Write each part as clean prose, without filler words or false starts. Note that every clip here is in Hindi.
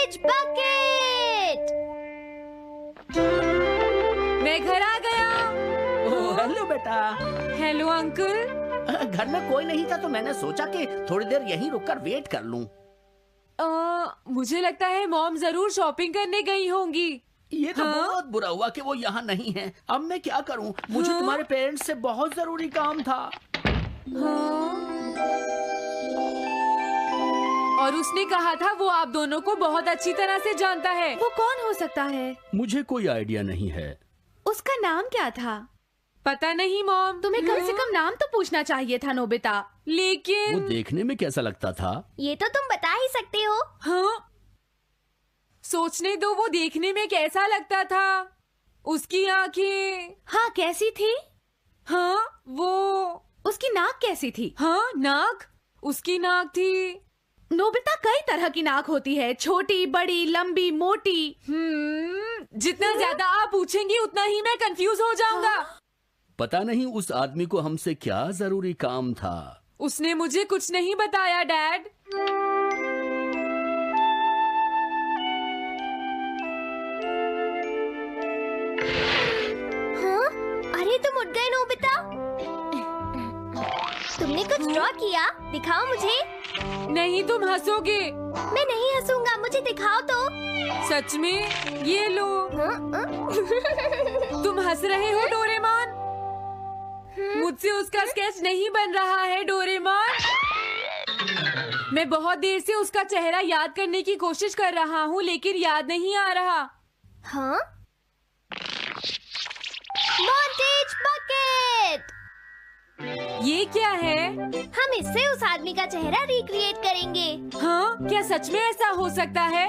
Montage bucket. मैं घर आ गया। ओह, हेलो बेटा। Hello uncle. घर में कोई नहीं था तो मैंने सोचा कि थोड़ी देर यहीं रुककर वेट कर लूं। मुझे लगता है मॉम जरूर शॉपिंग करने गई होंगी। ये तो हाँ? बहुत बुरा हुआ कि वो यहाँ नहीं है। अब मैं क्या करूं? मुझे हाँ? तुम्हारे पेरेंट्स से बहुत जरूरी काम था। हाँ? और उसने कहा था वो आप दोनों को बहुत अच्छी तरह से जानता है। वो कौन हो सकता है? मुझे कोई आइडिया नहीं है। उसका नाम क्या था? पता नहीं मॉम। तुम्हें कम से कम नाम तो पूछना चाहिए था नोबिता। वो लेकिन देखने में कैसा लगता था? ये तो तुम बता ही सकते हो। हाँ, सोचने दो वो देखने में कैसा लगता था। उसकी आंखें। हाँ, कैसी थी? हाँ, वो। उसकी नाक कैसी थी? हाँ, नाक। उसकी नाक थी। नोबिता, कई तरह की नाक होती है, छोटी, बड़ी, लंबी, मोटी। जितना ज्यादा आप पूछेंगी उतना ही मैं कंफ्यूज हो जाऊंगा। पता नहीं उस आदमी को हमसे क्या जरूरी काम था। उसने मुझे कुछ नहीं बताया डैड। हाँ? अरे तुम उठ गए नोबिता। तुमने कुछ ड्रॉ किया? दिखाओ मुझे। नहीं, तुम हंसोगे। मैं नहीं हंसूंगा, मुझे दिखाओ तो। सच में? ये लो। हाँ? तुम हंस रहे हो डोरेमोन? मुझसे उसका स्केच नहीं बन रहा है डोरेमोन। मैं बहुत देर से उसका चेहरा याद करने की कोशिश कर रहा हूँ लेकिन याद नहीं आ रहा। हाँ? Montage bucket. ये क्या है? हम इससे उस आदमी का चेहरा रिक्रिएट करेंगे। हाँ, क्या सच में ऐसा हो सकता है?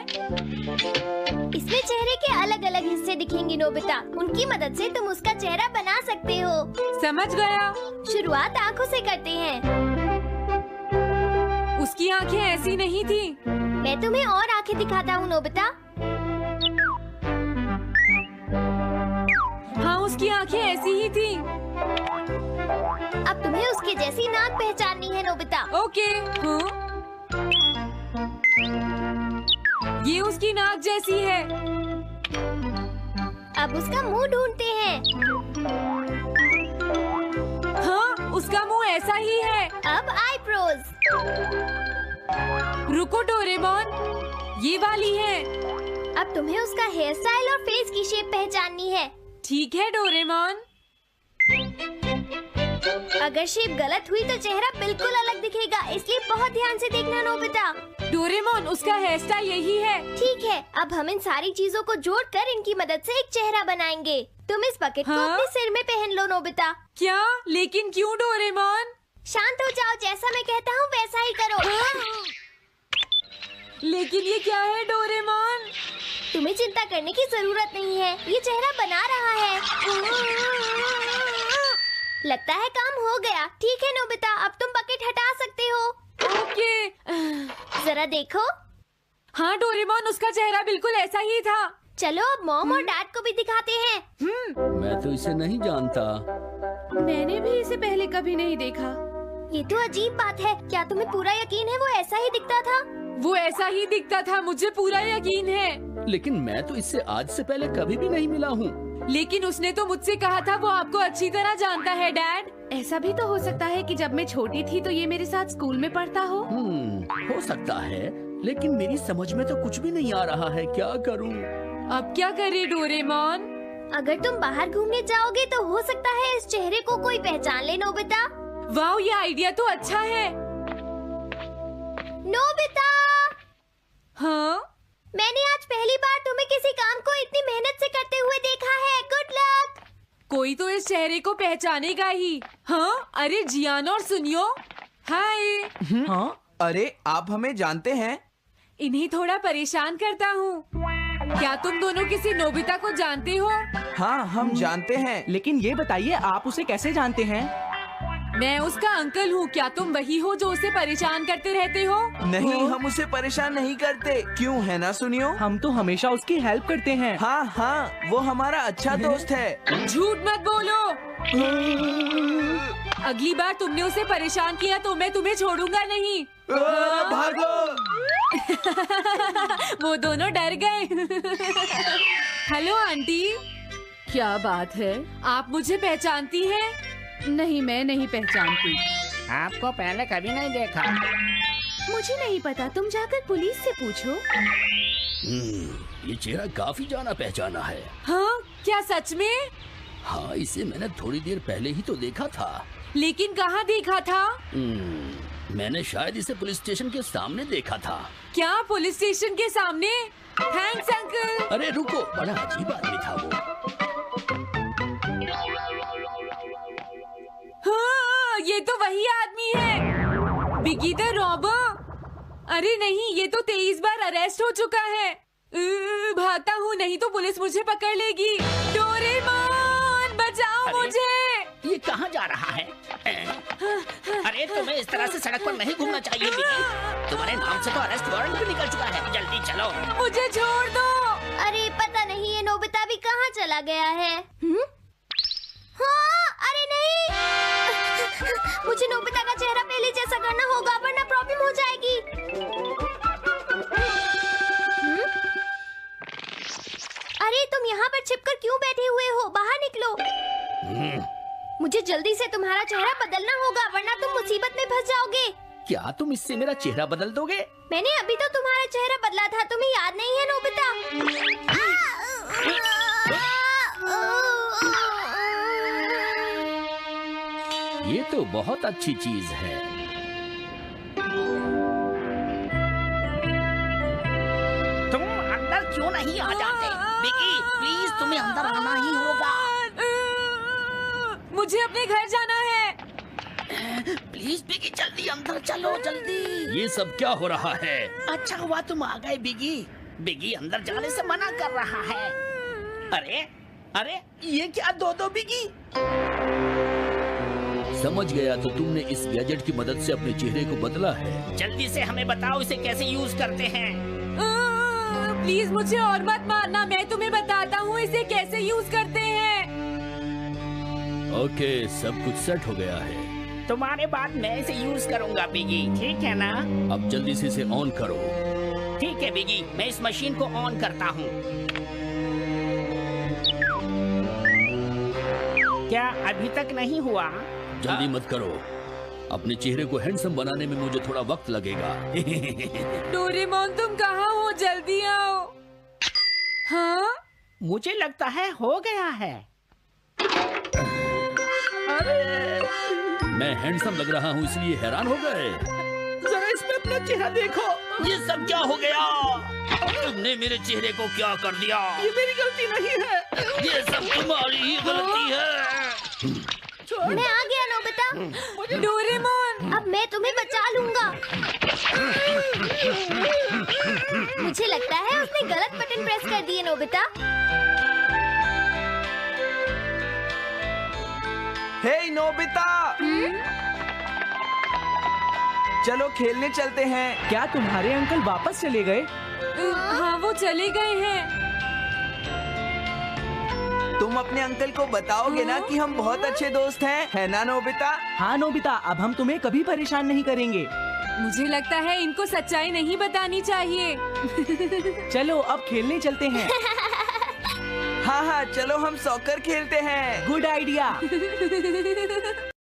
इसमें चेहरे के अलग अलग हिस्से दिखेंगे नोबिता। उनकी मदद से तुम उसका चेहरा बना सकते हो। समझ गया। शुरुआत आँखों से करते हैं। उसकी आंखें ऐसी नहीं थी। मैं तुम्हें और आँखें दिखाता हूँ नोबिता। हाँ, उसकी आंखें ऐसी ही थी। अब तुम्हें उसके जैसी नाक पहचाननी है नोबिता। ओके। हाँ? ये उसकी नाक जैसी है। अब उसका मुंह ढूंढते हैं। हाँ, उसका मुंह ऐसा ही है। अब आईब्रोज। रुको डोरेमोन, ये वाली है। अब तुम्हें उसका हेयर स्टाइल और फेस की शेप पहचाननी है। ठीक है डोरेमोन। अगर शेप गलत हुई तो चेहरा बिल्कुल अलग दिखेगा, इसलिए बहुत ध्यान से देखना नोबिता। डोरेमोन, उसका हेयर स्टाइल यही है। ठीक है, अब हम इन सारी चीजों को जोड़कर इनकी मदद से एक चेहरा बनाएंगे। तुम इस बकेट को हाँ? अपने सिर में पहन लो नोबिता। क्या? लेकिन क्यों डोरेमोन? शांत हो जाओ, जैसा मैं कहता हूँ वैसा ही करो। लेकिन ये क्या है डोरेमोन? तुम्हें चिंता करने की जरूरत नहीं है, ये चेहरा बना रहा है। लगता है काम हो गया। ठीक है नोबिता, अब तुम बकेट हटा सकते हो। ओके। जरा देखो। हाँ डोरेमोन, उसका चेहरा बिल्कुल ऐसा ही था। चलो अब मॉम और डैड को भी दिखाते हैं। मैं तो इसे नहीं जानता। मैंने भी इसे पहले कभी नहीं देखा। ये तो अजीब बात है। क्या तुम्हें पूरा यकीन है वो ऐसा ही दिखता था? वो ऐसा ही दिखता था, मुझे पूरा यकीन है। लेकिन मैं तो इससे आज से पहले कभी भी नहीं मिला हूँ। लेकिन उसने तो मुझसे कहा था वो आपको अच्छी तरह जानता है डैड। ऐसा भी तो हो सकता है कि जब मैं छोटी थी तो ये मेरे साथ स्कूल में पढ़ता हो। हो सकता है, लेकिन मेरी समझ में तो कुछ भी नहीं आ रहा है। क्या करूँ? अब क्या करे डोरेमोन? अगर तुम बाहर घूमने जाओगे तो हो सकता है इस चेहरे को कोई पहचान ले नोबिता। वाह, ये आइडिया तो अच्छा है। नोबिता, हाँ? मैंने आज पहली बार तुम्हें किसी काम को इतनी मेहनत से करते हुए देखा है। Good luck. कोई तो इस चेहरे को पहचानेगा ही। हाँ? अरे जियान और सुनियो, हाय। हाँ? अरे आप हमें जानते हैं? इन्हें थोड़ा परेशान करता हूँ। क्या तुम दोनों किसी नोबिता को जानते हो? हाँ, हम जानते हैं, लेकिन ये बताइए आप उसे कैसे जानते हैं? मैं उसका अंकल हूँ। क्या तुम वही हो जो उसे परेशान करते रहते हो? नहीं, हम उसे परेशान नहीं करते। क्यों, है ना सुनियो? हम तो हमेशा उसकी हेल्प करते हैं। हाँ हाँ, वो हमारा अच्छा दोस्त है। झूठ मत बोलो। अगली बार तुमने उसे परेशान किया तो मैं तुम्हें छोड़ूंगा नहीं। भागो! वो दोनों डर गए। हेलो आंटी, क्या बात है? आप मुझे पहचानती हैं? नहीं, मैं नहीं पहचानती। आपको पहले कभी नहीं देखा। मुझे नहीं पता, तुम जाकर पुलिस से पूछो। ये चेहरा काफी जाना पहचाना है। हाँ, क्या सच में? हाँ, इसे मैंने थोड़ी देर पहले ही तो देखा था। लेकिन कहाँ देखा था? मैंने शायद इसे पुलिस स्टेशन के सामने देखा था। क्या पुलिस स्टेशन के सामने? Thanks uncle. अरे रुको, बड़ा अजीब आदमी था वो। हाँ, ये तो वही आदमी है, बिगी द रॉबर। अरे नहीं, ये तो 23 बार अरेस्ट हो चुका है। भागता हूँ, नहीं तो पुलिस मुझे पकड़ लेगी। डोरेमोन, बचाओ मुझे। ये कहाँ जा रहा है? अरे तुम्हें इस तरह से सड़क पर नहीं घूमना चाहिए बिगी। तुम्हारे नाम से तो अरेस्ट वारंट भी निकल चुका है। जल्दी चलो। मुझे छोड़ दो। अरे पता नहीं ये नोबिता भी कहाँ चला गया है। हाँ, अरे नहीं। मुझे नोबिता का चेहरा पहले जैसा करना होगा, वरना प्रॉब्लम हो जाएगी। अरे तुम यहाँ पर छिपकर क्यों बैठे हुए हो? बाहर निकलो। मुझे जल्दी से तुम्हारा चेहरा बदलना होगा, वरना तुम मुसीबत में फंस जाओगे। क्या तुम इससे मेरा चेहरा बदल दोगे? मैंने अभी तो तुम्हारा चेहरा बदला था, तुम्हें याद नहीं है नोबिता? ये तो बहुत अच्छी चीज है। तुम अंदर क्यों नहीं आ जाते? बिगी, प्लीज तुम्हें अंदर आना ही होगा। मुझे अपने घर जाना है। प्लीज बिगी, जल्दी अंदर चलो, जल्दी। ये सब क्या हो रहा है? अच्छा हुआ तुम आ गए बिगी। बिगी अंदर जाने से मना कर रहा है। अरे अरे, ये क्या दो बिगी? समझ गया, तो तुमने इस गैजेट की मदद से अपने चेहरे को बदला है। जल्दी से हमें बताओ इसे कैसे यूज करते हैं। प्लीज मुझे और मत मारना, मैं तुम्हें बताता हूँ इसे कैसे यूज करते हैं। ओके, सब कुछ सेट हो गया है। तुम्हारे बाद मैं इसे यूज करूंगा बिगी, ठीक है ना? अब जल्दी से इसे ऑन करो। ठीक है बिगी, मैं इस मशीन को ऑन करता हूँ। क्या अभी तक नहीं हुआ? जल्दी मत करो, अपने चेहरे को हैंडसम बनाने में मुझे थोड़ा वक्त लगेगा। डोरेमोन, तुम कहाँ हो? जल्दी आओ। हाँ, मुझे लगता है हो गया है। मैं हैंडसम लग रहा हूँ इसलिए हैरान हो गए। जरा इसमें अपना चेहरा देखो। ये सब क्या हो गया? तुमने मेरे चेहरे को क्या कर दिया? ये मेरी गलती नहीं है। ये सब तुम्हारी ही गलती है। मैं आ गया नोबिता। डोरेमोन, अब मैं तुम्हें बचा लूंगा। मुझे लगता है उसने गलत बटन प्रेस कर दिए नोबिता। हे नोबिता, चलो खेलने चलते हैं। क्या तुम्हारे अंकल वापस चले गए? हाँ, वो चले गए हैं। तुम अपने अंकल को बताओगे ना कि हम बहुत अच्छे दोस्त हैं, है ना नोबिता? हाँ नोबिता, अब हम तुम्हें कभी परेशान नहीं करेंगे। मुझे लगता है इनको सच्चाई नहीं बतानी चाहिए। चलो अब खेलने चलते हैं। हाँ हाँ, चलो हम सॉकर खेलते हैं। Good idea.